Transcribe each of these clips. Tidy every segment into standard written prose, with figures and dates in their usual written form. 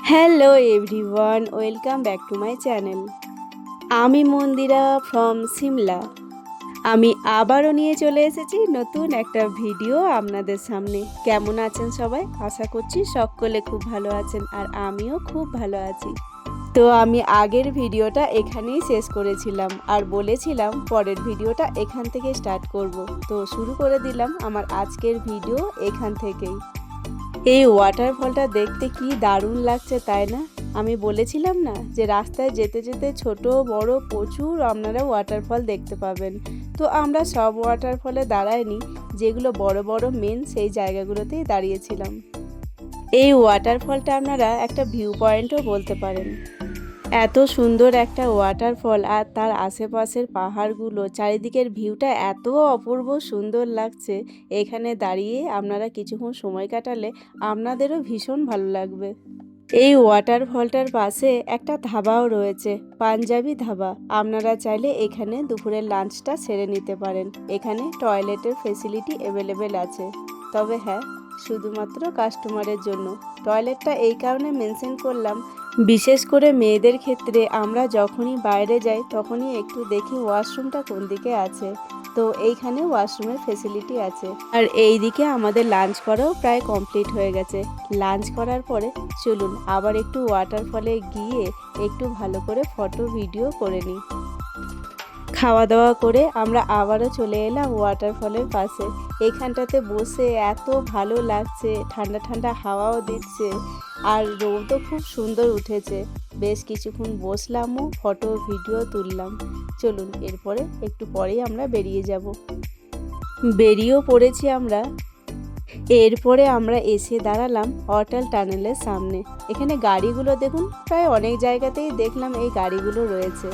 Hello everyone, welcome back to my channel. আমি মন্দিরা from Shimla. আমি আবারও নিয়ে চলে এসেছি নতুন একটা ভিডিও আপনাদের সামনে। কেমন আছেন সবাই? আশা করছি সকলে খুব ভালো আছেন আর আমিও খুব ভালো আছি। তো আমি আগের ভিডিওটা এখানেই শেষ করেছিলাম আর বলেছিলাম পরের ভিডিওটা এখান থেকে স্টার্ট করব। তো শুরু করে দিলাম আমার আজকের ভিডিও এখান থেকেই। এই ওয়াটারফলটা দেখতে কি দারুণ লাগছে, তাই না? আমি বলেছিলাম না যে রাস্তায় যেতে যেতে ছোট বড় প্রচুর আপনারা ওয়াটারফল দেখতে পাবেন। তো আমরা সব ওয়াটারফলে দাঁড়াইনি, যেগুলো বড় বড় মেন সেই জায়গাগুলোতেই দাঁড়িয়েছিলাম। এই ওয়াটারফলটা আপনারা একটা ভিউ পয়েন্টও বলতে পারেন। এত সুন্দর একটা ওয়াটারফল আর তার আশেপাশের পাহাড়গুলো, চারিদিকের ভিউটা এত অপূর্ব সুন্দর লাগছে। এখানে দাঁড়িয়ে আপনারা কিছুক্ষণ সময় কাটালে আপনাদেরও ভীষণ ভালো লাগবে। এই ওয়াটারফলটার পাশে একটা ধাবাও রয়েছে, পাঞ্জাবি ধাবা। আপনারা চাইলে এখানে দুপুরের লাঞ্চটা সেরে নিতে পারেন। এখানে টয়লেটের ফেসিলিটি অ্যাভেলেবেল আছে, তবে হ্যাঁ, শুধুমাত্র কাস্টমারের জন্য। টয়লেটটা এই কারণে মেনশন করলাম, বিশেষ করে মেয়েদের ক্ষেত্রে আমরা যখনই বাইরে যাই তখনই একটু দেখি ওয়াশরুমটা কোন দিকে আছে। তো এইখানে ওয়াশরুমের ফেসিলিটি আছে। আর এই দিকে আমাদের লাঞ্চ করাও প্রায় কমপ্লিট হয়ে গেছে। লাঞ্চ করার পরে চলুন আবার একটু ওয়াটারফলে গিয়ে একটু ভালো করে ফটো ভিডিও করে নিই। খাওয়া দাওয়া করে আমরা আবারও চলে এলাম ওয়াটারফলের পাশে। এইখানটাতে বসে এত ভালো লাগছে, ঠান্ডা ঠান্ডা হাওয়াও দিচ্ছে আর রোদও খুব সুন্দর উঠেছে। বেশ কিছুক্ষণ বসলামও, ফটো ভিডিও তুললাম। চলুন এরপরে একটু পরেই আমরা বেরিয়ে যাব। বেরিয়েও পড়েছি আমরা। এরপরে আমরা এসে দাঁড়ালাম অটল টানেলের সামনে। এখানে গাড়িগুলো দেখুন, প্রায় অনেক জায়গাতেই দেখলাম এই গাড়িগুলো রয়েছে।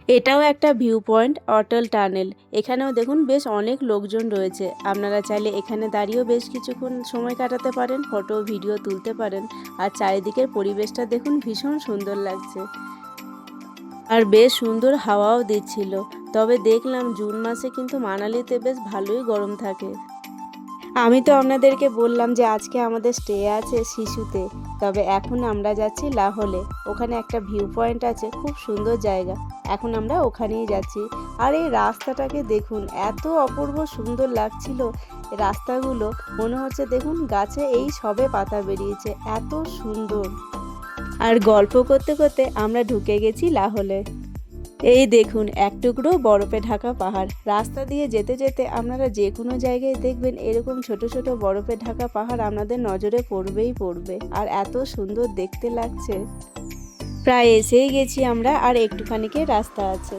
এটাও একটা ভিউ পয়েন্ট, অটল টানেল। এখানেও দেখুন বেশ অনেক লোকজন রয়েছে। আপনারা চাইলে এখানে দাঁড়িয়েও বেশ কিছুক্ষণ সময় কাটাতে পারেন, ফটো ভিডিও তুলতে পারেন। আর চারিদিকের পরিবেশটা দেখুন, ভীষণ সুন্দর লাগছে আর বেশ সুন্দর হাওয়াও দিচ্ছিল। তবে দেখলাম জুন মাসে কিন্তু মানালিতে বেশ ভালোই গরম থাকে। আমি তো আপনাদেরকে বললাম যে আজকে আমাদের স্টে আছে শিশুতে, তবে এখন আমরা যাচ্ছি লাহোলে। ওখানে একটা ভিউ পয়েন্ট আছে, খুব সুন্দর জায়গা। এখন আমরা ওখানেই যাচ্ছি। আর এই রাস্তাটাকে দেখুন, এত অপূর্ব সুন্দর লাগছিল রাস্তাগুলো। মনে হচ্ছে দেখুন গাছে এই সবে পাতা বেরিয়েছে, এত সুন্দর। আর গল্প করতে করতে আমরা ঢুকে গেছি লাহোলে। এই দেখুন এক টুকরো বরফে ঢাকা পাহাড়। রাস্তা দিয়ে যেতে যেতে আপনারা যে কোনো জায়গায় দেখবেন এরকম ছোট ছোট বরফে ঢাকা পাহাড় আপনাদের নজরে পড়বেই পড়বে। আর এত সুন্দর দেখতে লাগছে। প্রায় এসেই গেছি আমরা, আর একটুখানিকে রাস্তা আছে।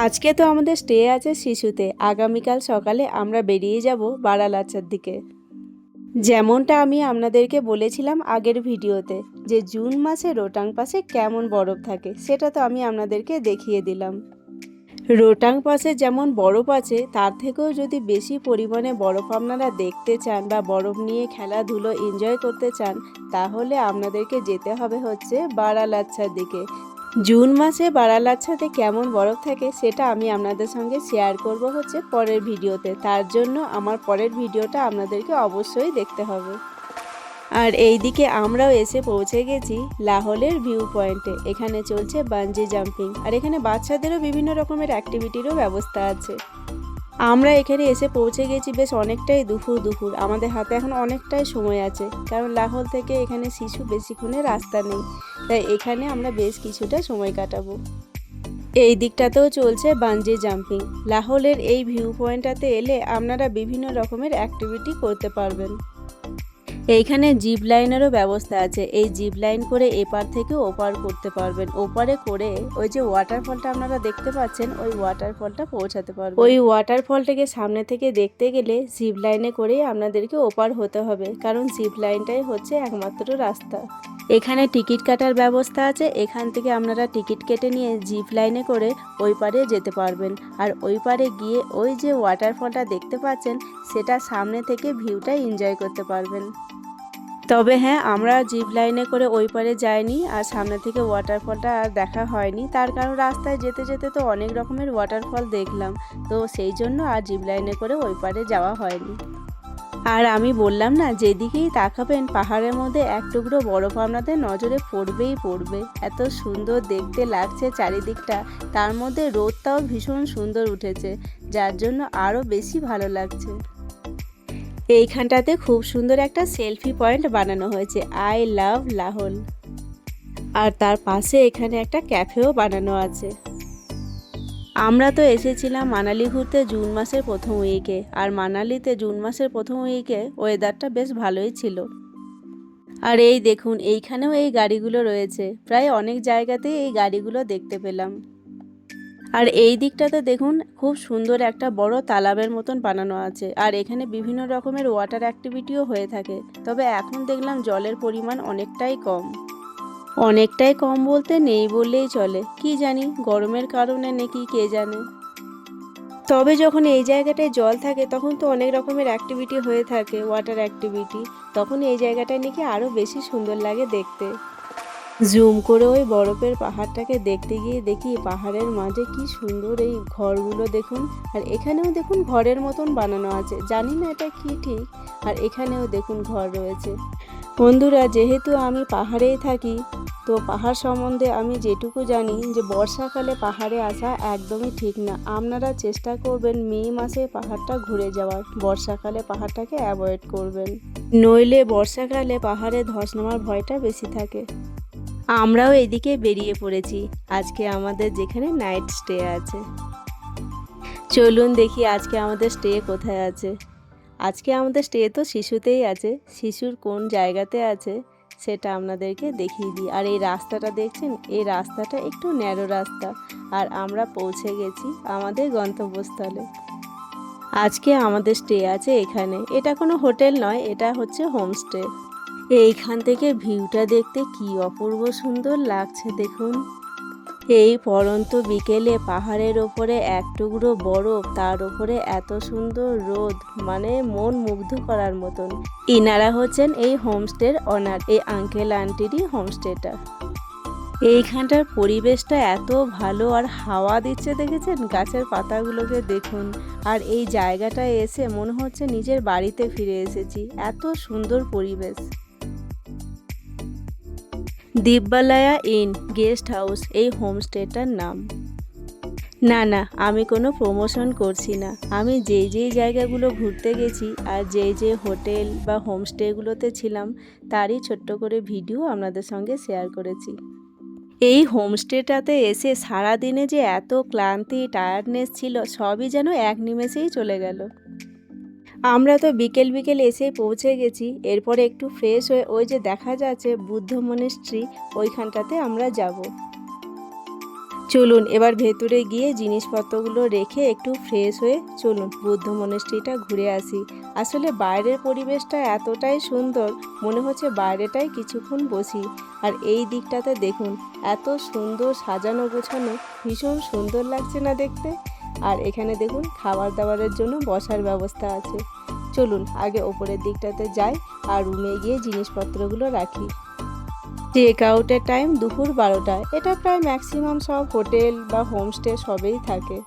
আজকে তো আমাদের স্টে আছে শিশুতে। আগামীকাল সকালে আমরা বেরিয়ে যাব বারালাচার দিকে। যেমনটা আমি আপনাদেরকে বলেছিলাম আগের ভিডিওতে, যে জুন মাসে রোটাং পাসে কেমন বরফ থাকে সেটা তো আমি আপনাদেরকে দেখিয়ে দিলাম। রোটাং পাসে যেমন বরফ আছে, তার থেকেও যদি বেশি পরিমাণে বরফ আপনারা দেখতে চান বা বরফ নিয়ে খেলাধুলো এনজয় করতে চান, তাহলে আপনাদেরকে যেতে হবে হচ্ছে বারালাচ্ছার দিকে। জুন মাসে বারালাচ্ছাতে কেমন বরফ থাকে সেটা আমি আপনাদের সঙ্গে শেয়ার করব হচ্ছে পরের ভিডিওতে। তার জন্য আমার পরের ভিডিওটা আপনাদেরকে অবশ্যই দেখতে হবে। আর এই দিকে আমরাও এসে পৌঁছে গেছি লাহোলের ভিউ পয়েন্টে। এখানে চলছে বাঞ্জি জাম্পিং, আর এখানে বাচ্চাদেরও বিভিন্ন রকমের অ্যাক্টিভিটিরও ব্যবস্থা আছে। আমরা এখানে এসে পৌঁছে গেছি বেশ অনেকটাই দুপুর। আমাদের হাতে এখন অনেকটাই সময় আছে, কারণ লাহোল থেকে এখানে শিশু বেশিক্ষণের রাস্তা নেই। তাই এখানে আমরা বেশ কিছুটা সময় কাটাবো। এই দিকটাতেও চলছে বাঞ্জি জাম্পিং। লাহোলের এই ভিউ পয়েন্টটাতে এলে আপনারা বিভিন্ন রকমের অ্যাক্টিভিটি করতে পারবেন। এইখানে জিপ লাইনেরও ব্যবস্থা আছে। এই জিপ লাইন করে এপার থেকে ওপার করতে পারবেন। ওপারে করে ওই যে ওয়াটারফলটা আপনারা দেখতে পাচ্ছেন, ওই ওয়াটারফলটা পৌঁছাতে পারবেন। ওই ওয়াটারফলটাকে সামনে থেকে দেখতে গেলে জিপ লাইনে করেই আপনাদেরকে ওপার হতে হবে, কারণ জিপ লাইনটাই হচ্ছে একমাত্র রাস্তা। এখানে টিকিট কাটার ব্যবস্থা আছে। এখান থেকে আপনারা টিকিট কেটে নিয়ে জিপ লাইনে করে ওই পারে যেতে পারবেন। আর ওই পারে গিয়ে ওই যে ওয়াটারফলটা দেখতে পাচ্ছেন, সেটা সামনে থেকে ভিউটা এনজয় করতে পারবেন। তবে হ্যাঁ, আমরা জিপ লাইনে করে ওই পারে যাইনি আর সামনে থেকে ওয়াটারফলটা আর দেখা হয়নি। তার কারণ রাস্তায় যেতে যেতে তো অনেক রকমের ওয়াটারফল দেখলাম, তো সেই জন্য আর জিপ লাইনে করে ওই পারে যাওয়া হয়নি। আর আমি বললাম না, যেদিকেই তাকাবেন পাহাড়ের মধ্যে এক টুকরো বরফ আপনাদের নজরে পড়বেই পড়বে। এত সুন্দর দেখতে লাগছে চারিদিকটা, তার মধ্যে রোদটাও ভীষণ সুন্দর উঠেছে, যার জন্য আরও বেশি ভালো লাগছে। এইখানটাতে খুব সুন্দর একটা সেলফি পয়েন্ট বানানো হয়েছে, আই লাভ লাহোল। আর তার পাশে এখানে একটা ক্যাফেও বানানো আছে। আমরা তো এসেছিলাম মানালি ঘুরতে জুন মাসের প্রথম উইকে, আর মানালিতে জুন মাসের প্রথম উইকে ওয়েদারটা বেশ ভালোই ছিল। আর এই দেখুন, এইখানেও এই গাড়িগুলো রয়েছে, প্রায় অনেক জায়গাতেই এই গাড়িগুলো দেখতে পেলাম। আর এই দিকটাতে দেখুন, খুব সুন্দর একটা বড় তালাবের মতন বানানো আছে, আর এখানে বিভিন্ন রকমের ওয়াটার অ্যাক্টিভিটিও হয়ে থাকে। তবে এখন দেখলাম জলের পরিমাণ অনেকটাই কম। অনেকটাই কম বলতে নেই বললেই চলে, কি জানি গরমের কারণে নাকি কে জানে। তবে যখন এই জায়গাটায় জল থাকে তখন তো অনেক রকমের অ্যাক্টিভিটি হয়ে থাকে, ওয়াটার অ্যাক্টিভিটি, তখন এই জায়গাটায় নাকি আরও বেশি সুন্দর লাগে দেখতে। জুম করে ওই বরফের পাহাড়টাকে দেখতে গিয়ে দেখি পাহাড়ের মাঝে কি সুন্দর এই ঘরগুলো দেখুন। আর এখানেও দেখুন ঘরের মতন বানানো আছে, জানি না এটা কি ঠিক। আর এখানেও দেখুন ঘর রয়েছে। বন্ধুরা, যেহেতু আমি পাহাড়েই থাকি, তো পাহাড় সম্বন্ধে আমি যেটুকু জানি যে বর্ষাকালে পাহাড়ে আসা একদমই ঠিক না। আপনারা চেষ্টা করবেন মে মাসে পাহাড়টা ঘুরে যাওয়ার, বর্ষাকালে পাহাড়টাকে অ্যাভয়েড করবেন, নইলে বর্ষাকালে পাহাড়ে ধস নামার ভয়টা বেশি থাকে। আমরাও এদিকে বেরিয়ে পড়েছি আজকে আমাদের যেখানে নাইট স্টে আছে। চলুন দেখি আজকে আমাদের স্টে কোথায় আছে। আজকে আমাদের স্টে তো শিশুতেই আছে, শিশুর কোন জায়গাতে আছে সেটা আপনাদেরকে দেখিয়ে দিই। আর এই রাস্তাটা দেখছেন, এই রাস্তাটা একটু ন্যারো রাস্তা, আর আমরা পৌঁছে গেছি আমাদের গন্তব্যস্থলে। আজকে আমাদের স্টে আছে এখানে, এটা কোনো হোটেল নয়, এটা হচ্ছে হোমস্টে। এইখান থেকে ভিউটা দেখতে কি অপূর্ব সুন্দর লাগছে দেখুন। এই পড়ন্ত বিকেলে পাহাড়ের ওপরে এক টুকরো বরফ, তার উপরে এত সুন্দর রোদ, মানে মন মুগ্ধ করার মতন। ইনারা হচ্ছেন এই হোমস্টের অনার, এই আঙ্কেল আন্টিরই হোমস্টেটা। এইখানটার পরিবেশটা এত ভালো, আর হাওয়া দিচ্ছে দেখেছেন, গাছের পাতাগুলোকে দেখুন। আর এই জায়গাটায় এসে মনে হচ্ছে নিজের বাড়িতে ফিরে এসেছি, এত সুন্দর পরিবেশ। দিব্যালয়া ইন গেস্ট হাউস এই হোমস্টেটার নাম। না, আমি কোনো প্রমোশন করছি না, আমি যেই জায়গাগুলো ঘুরতে গেছি আর যেই হোটেল বা হোমস্টেগুলোতে ছিলাম তারই ছোট্ট করে ভিডিও আপনাদের সঙ্গে শেয়ার করেছি। এই হোমস্টেটাতে এসে সারাদিনে যে এত ক্লান্তি টায়ার্ডনেস ছিল, সবই যেন এক নিমেষেই চলে গেল। আমরা তো বিকেল এসে পৌঁছে গেছি, এরপরে একটু ফ্রেশ হয়ে ওই যে দেখা যাচ্ছে বুদ্ধ মনিস্ট্রি, ওইখানটাতে আমরা যাব। চলুন এবার ভেতরে গিয়ে জিনিসপত্রগুলো রেখে একটু ফ্রেশ হয়ে চলুন বুদ্ধ মনিস্ট্রিটা ঘুরে আসি। আসলে বাইরের পরিবেশটা এতটাই সুন্দর, মনে হচ্ছে বাইরেটাই কিছুক্ষণ বসি। আর এই দিকটাতে দেখুন, এত সুন্দর সাজানো গোছানো, ভীষণ সুন্দর লাগছে না দেখতে। আর এখানে দেখুন খাবার দাবারের জন্য বসার ব্যবস্থা আছে। চলুন আগে ওপরের দিকটাতে যাই আর রুমে গিয়ে জিনিসপত্রগুলো রাখি। চেক আউটের টাইম দুপুর 12টায়, এটা প্রায় ম্যাক্সিমাম সব হোটেল বা হোমস্টে সবেই থাকে।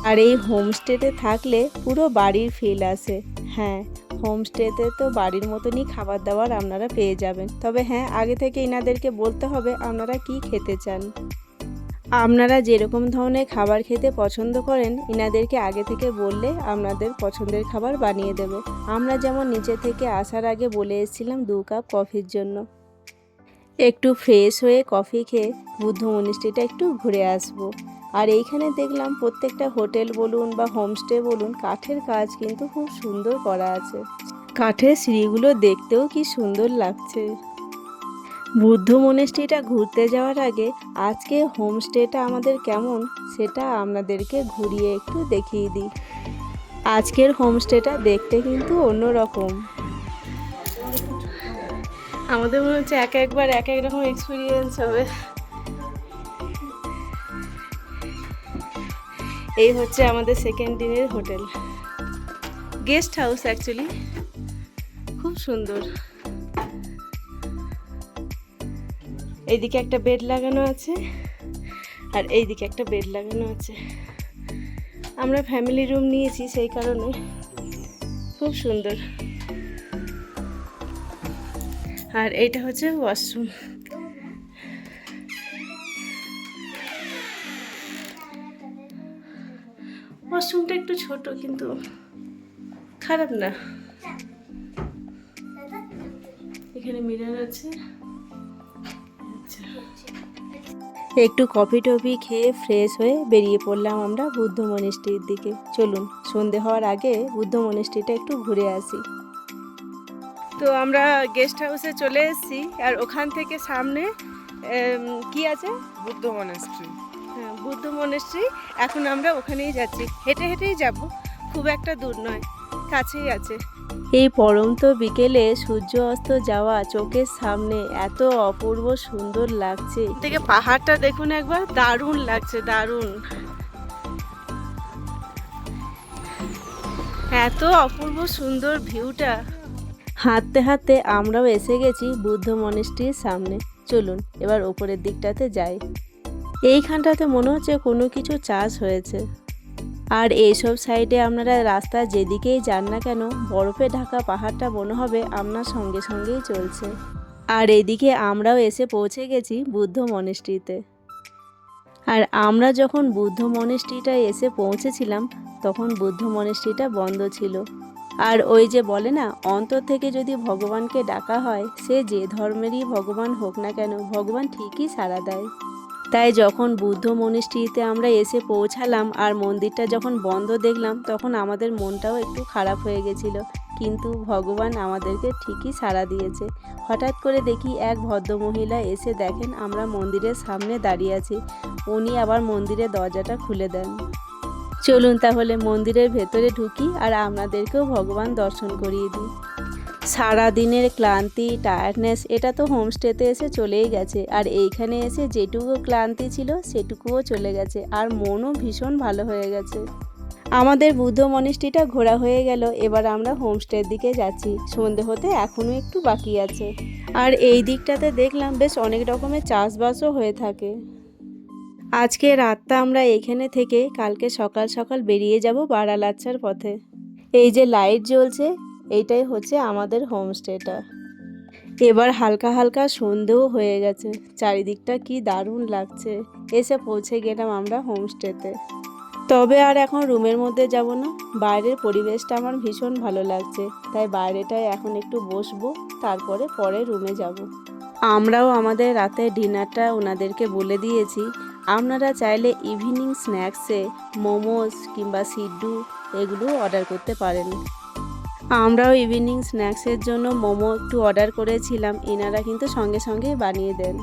আর এই হোমস্টেতে থাকলে পুরো বাড়ির ফিল আসে। হ্যাঁ, হোমস্টেতে তো বাড়ির মতনই খাবার দাবার আপনারা পেয়ে যাবেন, তবে হ্যাঁ, আগে থেকে এনাদেরকে বলতে হবে আপনারা কি খেতে চান। আপনারা যেরকম ধরনের খাবার খেতে পছন্দ করেন এনাদেরকে আগে থেকে বললে আপনাদের পছন্দের খাবার বানিয়ে দেবে। আমরা যেমন নিচে থেকে আসার আগে বলে এসেছিলাম 2 কাপ কফির জন্য। একটু ফ্রেশ হয়ে কফি খেয়ে বুদ্ধ মনিস্ট্রিটা একটু ঘুরে আসবো। আর এইখানে দেখলাম প্রত্যেকটা হোটেল বলুন বা হোমস্টে বলুন, কাঠের কাজ কিন্তু খুব সুন্দর করা আছে। কাঠের সিঁড়িগুলো দেখতেও কি সুন্দর লাগছে। বুদ্ধ মনিস্ট্রিটা ঘুরতে যাওয়ার আগে আজকে হোমস্টেটা আমাদের কেমন সেটা আপনাদেরকে ঘুরিয়ে একটু দেখিয়ে দিই। আজকের হোমস্টেটা দেখতে কিন্তু অন্যরকম। আমাদের মনে হচ্ছে একবার এক রকম এক্সপিরিয়েন্স হবে। এই হচ্ছে আমাদের সেকেন্ড দিনের হোটেল, গেস্ট হাউস অ্যাকচুয়ালি, খুব সুন্দর। এইদিকে একটা বেড লাগানো আছে আর এইদিকে একটা বেড লাগানো আছে। আমরা ফ্যামিলি রুম নিয়েছি, সেই কারণে খুব সুন্দর। আর এইটা হচ্ছে ওয়াশরুম। ওয়াশরুমটা একটু ছোট কিন্তু খারাপ না। এখানে মিরর আছে। আচ্ছা, একটু কফি টফি খেয়ে ফ্রেশ হয়ে বেরিয়ে পড়লাম আমরা বুদ্ধ মনিস্ট্রির দিকে। চলুন সন্ধে হওয়ার আগে বুদ্ধ মনিস্ট্রিটা একটু ঘুরে আসি। তো আমরা গেস্ট হাউসে চলে এসেছি, আর ওখান থেকে সামনে কি আছে? বুদ্ধ মনেস্ট্রি। হ্যাঁ, বুদ্ধ মনিস্ট্রি। এখন আমরা ওখানেই যাচ্ছি, হেঁটে হেঁটেই যাব, খুব একটা দূর নয়, কাছেই আছে। এই পরন্ত বিকেলে সূর্য অস্ত যাওয়া চোখের সামনে এত অপূর্ব সুন্দর লাগছে। থেকে পাহাড়টা দেখুন একবার, দারুণ লাগছে, দারুণ। এত অপূর্ব সুন্দর ভিউটা। হাঁটতে হাঁটতে আমরাও এসে গেছি বুদ্ধ মনিস্ট্রির সামনে। চলুন এবার ওপরের দিকটাতে যাই। এইখানটাতে মনে হচ্ছে কোনো কিছু চাষ হয়েছে। আর এইসব সাইডে আপনারা রাস্তা যেদিকেই যান না কেন, বরফে ঢাকা পাহাড়টা মনে হবে আপনার সঙ্গে সঙ্গেই চলছে। আর এদিকে আমরাও এসে পৌঁছে গেছি বুদ্ধ মনিস্ট্রিতে। আর আমরা যখন বুদ্ধ মনিস্ট্রিটায় এসে পৌঁছেছিলাম তখন বুদ্ধ মনিস্ট্রিটা বন্ধ ছিল। আর ওই যে বলে না, অন্তর থেকে যদি ভগবানকে ডাকা হয়, সে যে ধর্মেরই ভগবান হোক না কেন, ভগবান ঠিকই সাড়া দেয়। তাই যখন বুদ্ধ মনিস্ট্রিতে আমরা এসে পৌঁছালাম আর মন্দিরটা যখন বন্ধ দেখলাম, তখন আমাদের মনটাও একটু খারাপ হয়ে গেছিল, কিন্তু ভগবান আমাদেরকে ঠিকই সাড়া দিয়েছে। হঠাৎ করে দেখি এক ভদ্রমহিলা এসে দেখেন আমরা মন্দিরের সামনে দাঁড়িয়ে আছি, উনি আবার মন্দিরের দরজাটা খুলে দেন। চলুন তাহলে মন্দিরের ভেতরে ঢুকি আর আপনাদেরকেও ভগবান দর্শন করিয়ে দিই। সারাদিনের ক্লান্তি, টায়ার্ডনেস এটা তো হোমস্টেতে এসে চলেই গেছে, আর এইখানে এসে যেটুকু ক্লান্তি ছিল সেটুকুও চলে গেছে, আর মনও ভীষণ ভালো হয়ে গেছে। আমাদের বুদ্ধ মনিস্ট্রিটা ঘোরা হয়ে গেল, এবার আমরা হোমস্টের দিকে যাচ্ছি। সন্ধে হতে এখনও একটু বাকি আছে। আর এই দিকটাতে দেখলাম বেশ অনেক রকমের চাষবাসও হয়ে থাকে। আজকে রাতটা আমরা এখানে থেকে কালকে সকাল সকাল বেরিয়ে যাব বারালাচ্চার পথে। এই যে লাইট জ্বলছে, এইটাই হচ্ছে আমাদের হোমস্টেটা। এবার হালকা হালকা সন্ধেও হয়ে গেছে, চারিদিকটা কি দারুণ লাগছে। এসে পৌঁছে গেলাম আমরা হোমস্টেতে। তবে আর এখন রুমের মধ্যে যাব না, বাইরের পরিবেশটা আমার ভীষণ ভালো লাগছে, তাই বাইরেটায় এখন একটু বসবো, তারপরে পরে রুমে যাব। আমরাও আমাদের রাতের ডিনারটা ওনাদেরকে বলে দিয়েছি। আপনারা চাইলে ইভিনিং স্ন্যাক্সে মোমোস কিংবা সিড্ডু এগুলো অর্ডার করতে পারেন। আমরাও ইভিনিং স্ন্যাক্সের জন্য মোমো একটু অর্ডার করেছিলাম, এনারা কিন্তু সঙ্গে সঙ্গেই বানিয়ে দেন।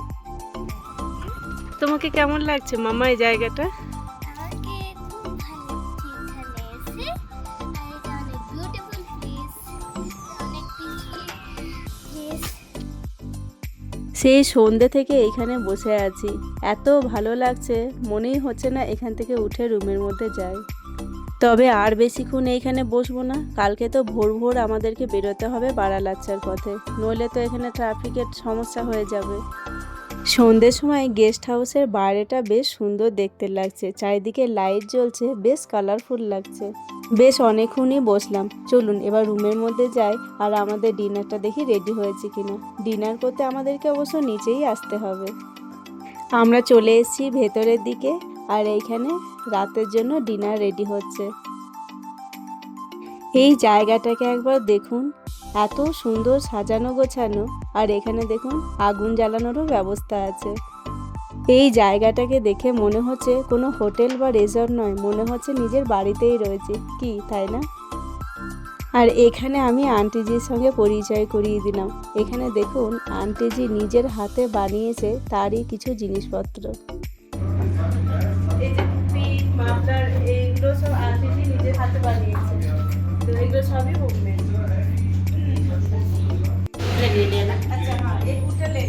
তোমাকে কেমন লাগছে মামা এই জায়গাটা? সেই সন্ধ্যে থেকে এখানে বসে আছি, এত ভালো লাগছে, মনেই হচ্ছে না এখান থেকে উঠে রুমের মধ্যে যাই। তবে আর বেশিক্ষণ এইখানে বসবো না, কালকে তো ভোর ভোর আমাদেরকে বেরোতে হবে বারালাচ্চার পথে, নইলে তো এখানে ট্রাফিকের সমস্যা হয়ে যাবে। সন্ধ্যের সময় গেস্ট হাউসের বাইরেটা বেশ সুন্দর দেখতে লাগছে, চারিদিকে লাইট জ্বলছে, বেশ কালারফুল লাগছে। বেশ অনেকক্ষণই বসলাম, চলুন এবার রুমের মধ্যে যাই আর আমাদের ডিনারটা দেখি রেডি হয়েছে কিনা। ডিনার করতে আমাদেরকে অবশ্য নিচেই আসতে হবে। আমরা চলে এসেছি ভেতরের দিকে, আর এইখানে রাতের জন্য ডিনার রেডি হচ্ছে। এই জায়গাটাকে একবার দেখুন, এত সুন্দর সাজানো গোছানো, আর এখানে দেখুন আগুন জ্বালানোরও ব্যবস্থা আছে। এই জায়গাটাকে দেখে মনে হচ্ছে কোনো হোটেল বা রিসর্ট নয়, মনে হচ্ছে নিজের বাড়িতেই রয়েছে, কি তাই না? আর এখানে আমি আন্টিজির সঙ্গে পরিচয় করিয়ে দিলাম। এখানে দেখুন আন্টিজি নিজের হাতে বানিয়েছে তারই কিছু জিনিসপত্র। এই যে টুপি, মাফলার, এইগুলো সব আন্টিজি নিজের হাতে বানিয়েছে, তো এগুলো সবই হোমমেড। अच्छा हाँ, एक बूटा ले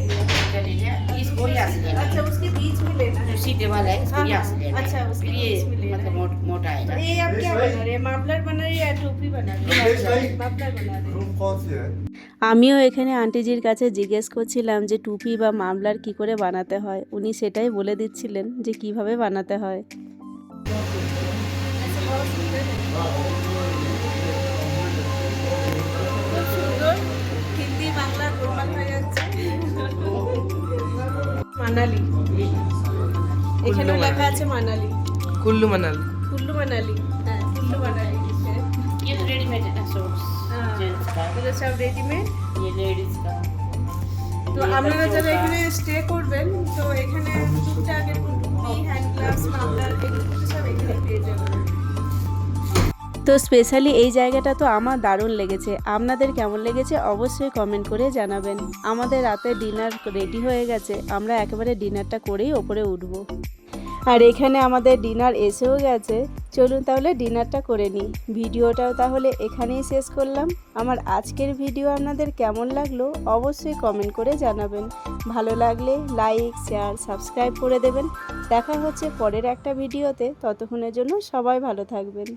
लिया। इस को यहाँ से लेना अच्छा, उसके बीच में लेना है। जो सीधे वाला है इसको हाँ, यहाँ से लेना है। अच्छा, उसके फिर ये बीच में लेना मतलब है। मोटा आएगा। तो ये आप क्या बना रहे हैं, माफलर बना रहे हैं या टोपी बना रहे हैं? माफलर बना रहे हैं। कौन सी है? আমিও এখানে আন্টিজির কাছে জিজ্ঞেস করছিলাম যে টুপি বা মামলার কি করে বানাতে হয়, উনি সেটাই বলে দিচ্ছিলেন যে কিভাবে বানাতে হয়। মানালি, এখানে কুল্লু লেখা মানালি। আছে মানালি, कुल्लू मनाली কুল্লু মানালি, হ্যাঁ কুল্লু মানালি লিখে। ये तो रेडीमेड है ना सूट्स हाँ। जेंट्स का এগুলো সব রেডিমেড। ये लेडीज का তো ये আপনারা बच्चों যারা का। এখানে স্টে করবেন তো এখানে টুকটাক এরকম টুপি, হ্যান্ড গ্লাভস, মাফলার এগুলো কিন্তু সব এখানে পেয়ে যাবেন। তো স্পেশালি এই জায়গাটা তো আমার দারুণ লেগেছে। আপনাদের কেমন লেগেছে অবশ্যই কমেন্ট করে জানাবেন। আমাদের রাতে ডিনার রেডি হয়ে গেছে, আমরা একেবারে ডিনারটা করেই ওপরে উঠব। আর এখানে আমাদের ডিনার এসেও গেছে, চলুন তাহলে ডিনারটা করে নিই। ভিডিওটাও তাহলে এখানেই শেষ করলাম। আমার আজকের ভিডিও আপনাদের কেমন লাগলো অবশ্যই কমেন্ট করে জানাবেন। ভালো লাগলে লাইক, শেয়ার, সাবস্ক্রাইব করে দেবেন। দেখা হচ্ছে পরের একটা ভিডিওতে, ততক্ষণের জন্য সবাই ভালো থাকবেন।